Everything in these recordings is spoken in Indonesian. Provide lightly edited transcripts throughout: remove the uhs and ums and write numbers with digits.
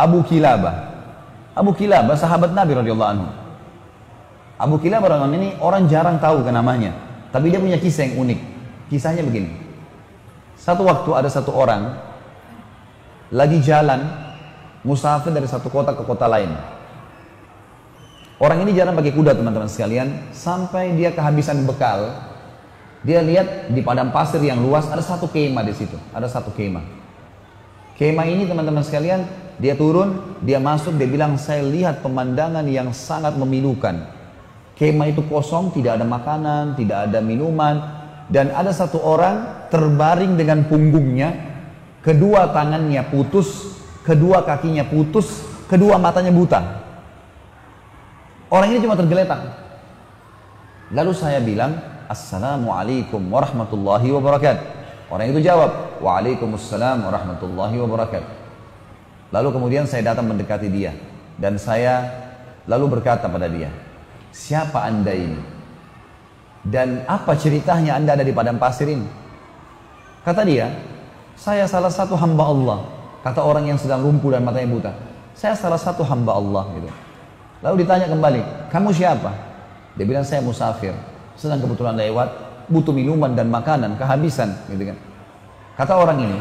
Abu Kilabah. Abu Kilabah sahabat Nabi radhiyallahu anhu. Abu Kilabah radhiyallahu anhu ini orang jarang tahu kan namanya, tapi dia punya kisah yang unik. Kisahnya begini. Satu waktu ada satu orang lagi jalan musafir dari satu kota ke kota lain. Orang ini jalan pakai kuda teman-teman sekalian, sampai dia kehabisan bekal. Dia lihat di padang pasir yang luas ada satu kemah di situ, ada satu kemah. Kemah ini teman-teman sekalian, dia turun, dia masuk, dia bilang, saya lihat pemandangan yang sangat memilukan. Kemah itu kosong, tidak ada makanan, tidak ada minuman, dan ada satu orang terbaring dengan punggungnya, kedua tangannya putus, kedua kakinya putus, kedua matanya buta. Orang ini cuma tergeletak. Lalu saya bilang, Assalamualaikum warahmatullahi wabarakatuh. Orang itu jawab, Waalaikumsalam warahmatullahi wabarakatuh. Lalu kemudian saya datang mendekati dia, dan saya lalu berkata pada dia, siapa anda ini? Dan apa ceritanya anda ada di padang pasir ini? Kata dia, saya salah satu hamba Allah. Kata orang yang sedang lumpuh dan matanya buta, saya salah satu hamba Allah gitu. Lalu ditanya kembali, kamu siapa? Dia bilang, saya musafir, sedang kebetulan lewat, butuh minuman dan makanan, kehabisan gitu kan. Kata orang ini,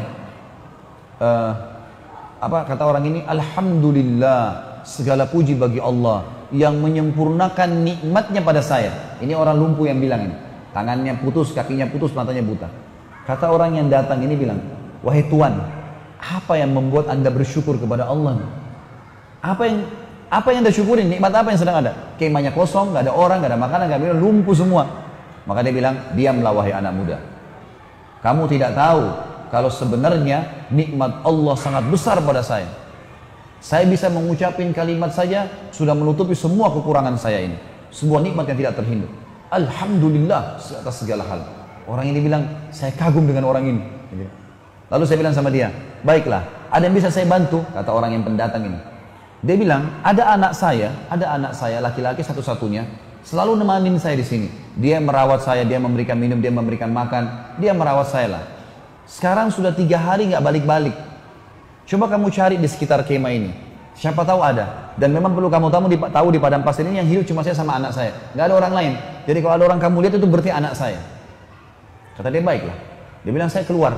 kata orang ini, Alhamdulillah, segala puji bagi Allah yang menyempurnakan nikmatnya pada saya. Ini orang lumpuh yang bilang ini, tangannya putus, kakinya putus, matanya buta. Kata orang yang datang ini bilang, wahai Tuan, apa yang membuat anda bersyukur kepada Allah? Apa yang anda syukurin? Nikmat apa yang sedang ada? Kemahnya kosong, nggak ada orang, nggak ada makanan, nggak ada, lumpuh semua. Maka dia bilang, diamlah wahai anak muda. Kamu tidak tahu kalau sebenarnya nikmat Allah sangat besar pada saya. Saya bisa mengucapin kalimat saja sudah menutupi semua kekurangan saya ini. Sebuah nikmat yang tidak terhingga. Alhamdulillah atas segala hal. Orang ini bilang, saya kagum dengan orang ini. Lalu saya bilang sama dia, baiklah, ada yang bisa saya bantu? Kata orang yang pendatang ini. Dia bilang, ada anak saya laki-laki satu-satunya, selalu nemanin saya di sini. Dia merawat saya, dia memberikan minum, dia memberikan makan, dia merawat saya lah. Sekarang sudah 3 hari nggak balik-balik. Coba kamu cari di sekitar kemah ini. Siapa tahu ada. Dan memang perlu kamu tahu di padang pasir ini yang hidup cuma saya sama anak saya. Nggak ada orang lain. Jadi kalau ada orang kamu lihat itu berarti anak saya. Kata dia, baiklah. Dia bilang, saya keluar.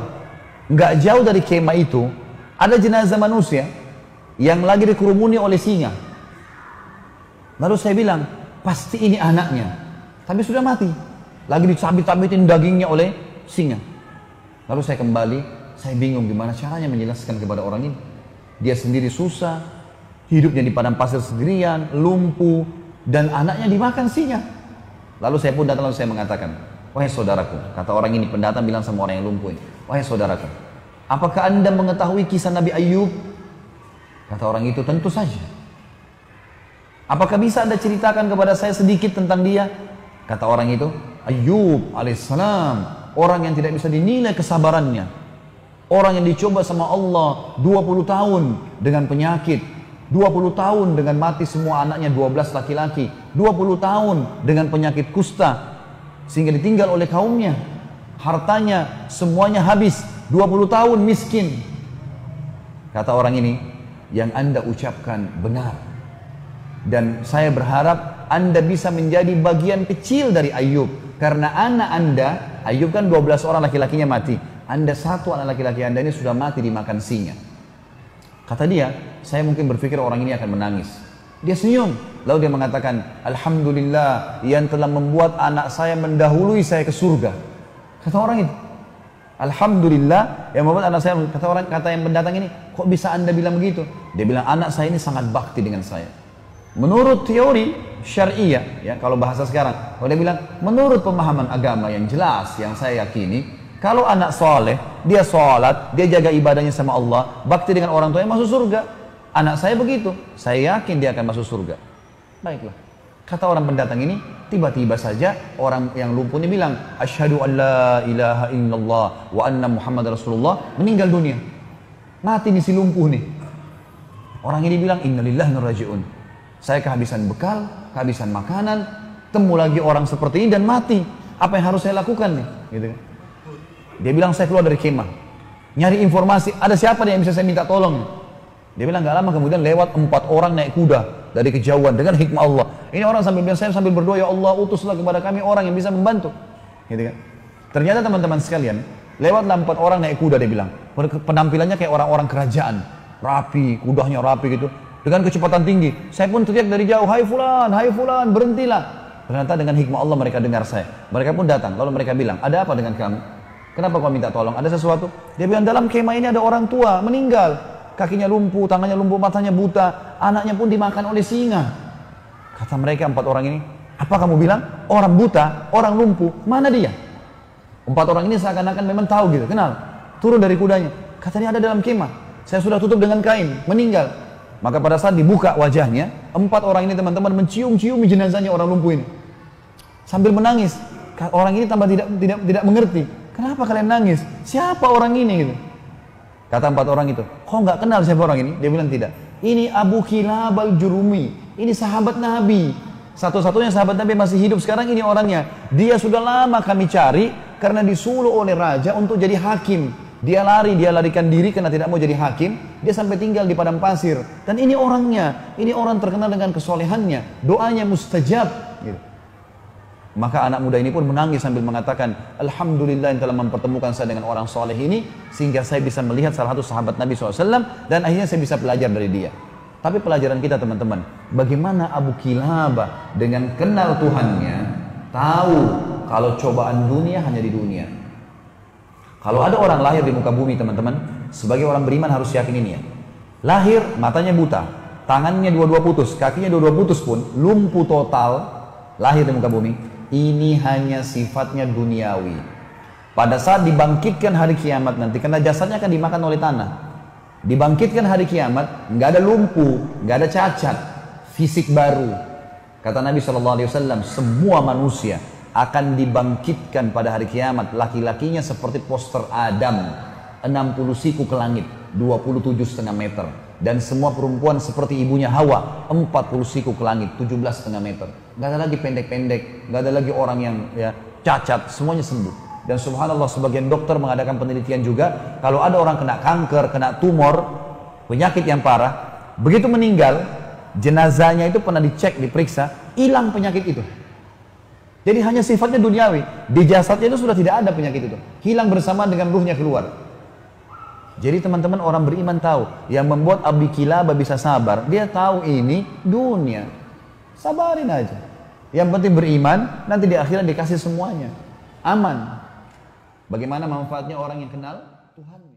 Nggak jauh dari kemah itu ada jenazah manusia yang lagi dikerumuni oleh singa. Lalu saya bilang, pasti ini anaknya. Tapi sudah mati. Lagi dicabit-cabitin dagingnya oleh singa. Lalu saya kembali, saya bingung gimana caranya menjelaskan kepada orang ini. Dia sendiri susah, hidupnya di padang pasir sendirian, lumpuh, dan anaknya dimakan singa. Lalu saya pun datang, lalu saya mengatakan, wahai saudaraku, kata orang ini, pendatang bilang sama orang yang lumpuh ini, wahai saudaraku, apakah anda mengetahui kisah Nabi Ayub? Kata orang itu, tentu saja. Apakah bisa anda ceritakan kepada saya sedikit tentang dia? Kata orang itu, Ayub alaihissalam, orang yang tidak bisa dinilai kesabarannya. Orang yang dicoba sama Allah 20 tahun dengan penyakit, 20 tahun dengan mati semua anaknya 12 laki-laki, 20 tahun dengan penyakit kusta, sehingga ditinggal oleh kaumnya. Hartanya semuanya habis, 20 tahun miskin. Kata orang ini, yang anda ucapkan benar. Dan saya berharap anda bisa menjadi bagian kecil dari Ayub. Karena anak anda, Ayub kan 12 orang laki-lakinya mati. Anda satu anak laki-laki anda ini sudah mati dimakan singa. Kata dia, saya mungkin berpikir orang ini akan menangis. Dia senyum. Lalu dia mengatakan, Alhamdulillah yang telah membuat anak saya mendahului saya ke surga. Kata orang itu, Alhamdulillah yang membuat anak saya, kata yang pendatang ini, kok bisa anda bilang begitu? Dia bilang, anak saya ini sangat bakti dengan saya. Menurut teori syariah, ya kalau bahasa sekarang, kalau dia bilang menurut pemahaman agama yang jelas yang saya yakini, kalau anak soleh, dia sholat, dia jaga ibadahnya sama Allah, bakti dengan orang tuanya, masuk surga. Anak saya begitu, saya yakin dia akan masuk surga. Baiklah, kata orang pendatang ini, tiba-tiba saja orang yang lumpuh ini bilang, asyhadu an la ilaha illallah wa anna Muhammad Rasulullah, meninggal dunia. Mati nih si lumpuh nih. Orang ini bilang, innalillahi wa inna ilaihi raji'un. Saya kehabisan bekal, kehabisan makanan, temu lagi orang seperti ini dan mati. Apa yang harus saya lakukan nih? Gitu kan? Dia bilang, saya keluar dari kemah. nyari informasi, ada siapa yang bisa saya minta tolong? Dia bilang nggak lama kemudian lewat 4 orang naik kuda dari kejauhan dengan hikmah Allah. Ini orang sambil bilang, saya sambil berdoa, ya Allah utuslah kepada kami orang yang bisa membantu. Gitu kan? Ternyata teman-teman sekalian, lewatlah 4 orang naik kuda, dia bilang. Penampilannya kayak orang-orang kerajaan, rapi, kudanya rapi gitu, dengan kecepatan tinggi. Saya pun teriak dari jauh, hai fulan, berhentilah. Ternyata dengan hikmah Allah mereka dengar saya. Mereka pun datang, lalu mereka bilang, ada apa dengan kamu? Kenapa kau minta tolong? Ada sesuatu? Dia bilang, dalam kemah ini ada orang tua meninggal. Kakinya lumpuh, tangannya lumpuh, matanya buta, anaknya pun dimakan oleh singa. Kata mereka 4 orang ini, apa kamu bilang? Orang buta, orang lumpuh, mana dia? 4 orang ini seakan-akan memang tahu gitu, kenal. Turun dari kudanya, katanya ada dalam kemah. Saya sudah tutup dengan kain, meninggal. Maka pada saat dibuka wajahnya, 4 orang ini teman-teman mencium-cium jenazahnya orang lumpuh ini. Sambil menangis. Orang ini tambah tidak mengerti. Kenapa kalian nangis? Siapa orang ini gitu? Kata 4 orang itu, kok nggak kenal siapa orang ini? Dia bilang tidak. Ini Abu Kilab al-Jurumi. Ini sahabat Nabi. Satu-satunya sahabat Nabi masih hidup sekarang, ini orangnya. Dia sudah lama kami cari karena disuruh oleh raja untuk jadi hakim. Dia larikan diri karena tidak mau jadi hakim. Dia sampai tinggal di padang pasir. Dan ini orangnya. Ini orang terkenal dengan kesolehannya. Doanya mustajab. Gitu. Maka anak muda ini pun menangis sambil mengatakan, Alhamdulillah yang telah mempertemukan saya dengan orang soleh ini, sehingga saya bisa melihat salah satu sahabat Nabi SAW, dan akhirnya saya bisa belajar dari dia. Tapi pelajaran kita teman-teman, bagaimana Abu Kilabah dengan kenal Tuhannya, tahu kalau cobaan dunia hanya di dunia. Kalau ada orang lahir di muka bumi teman-teman, sebagai orang beriman harus yakin ini ya. Lahir, matanya buta, tangannya dua-dua putus, kakinya dua-dua putus pun, lumpuh total, lahir di muka bumi. Ini hanya sifatnya duniawi. Pada saat dibangkitkan hari kiamat nanti, karena jasadnya akan dimakan oleh tanah. Dibangkitkan hari kiamat, nggak ada lumpuh, nggak ada cacat, fisik baru. Kata Nabi SAW, semua manusia akan dibangkitkan pada hari kiamat. Laki-lakinya seperti poster Adam, 60 siku ke langit, 27,5 meter. Dan semua perempuan seperti ibunya Hawa, 40 siku ke langit, 17,5 meter. Gak ada lagi pendek-pendek, gak ada lagi orang yang ya cacat, semuanya sembuh. Dan subhanallah sebagian dokter mengadakan penelitian juga, kalau ada orang kena kanker, kena tumor, penyakit yang parah, begitu meninggal, jenazahnya itu pernah dicek, diperiksa, hilang penyakit itu. Jadi hanya sifatnya duniawi, di jasadnya itu sudah tidak ada penyakit itu, hilang bersama dengan ruhnya keluar. Jadi teman-teman orang beriman tahu, yang membuat Abu Kilabah bisa sabar, dia tahu ini dunia. Sabarin aja. Yang penting beriman, nanti di akhirat dikasih semuanya. Aman. Bagaimana manfaatnya orang yang kenal Tuhan?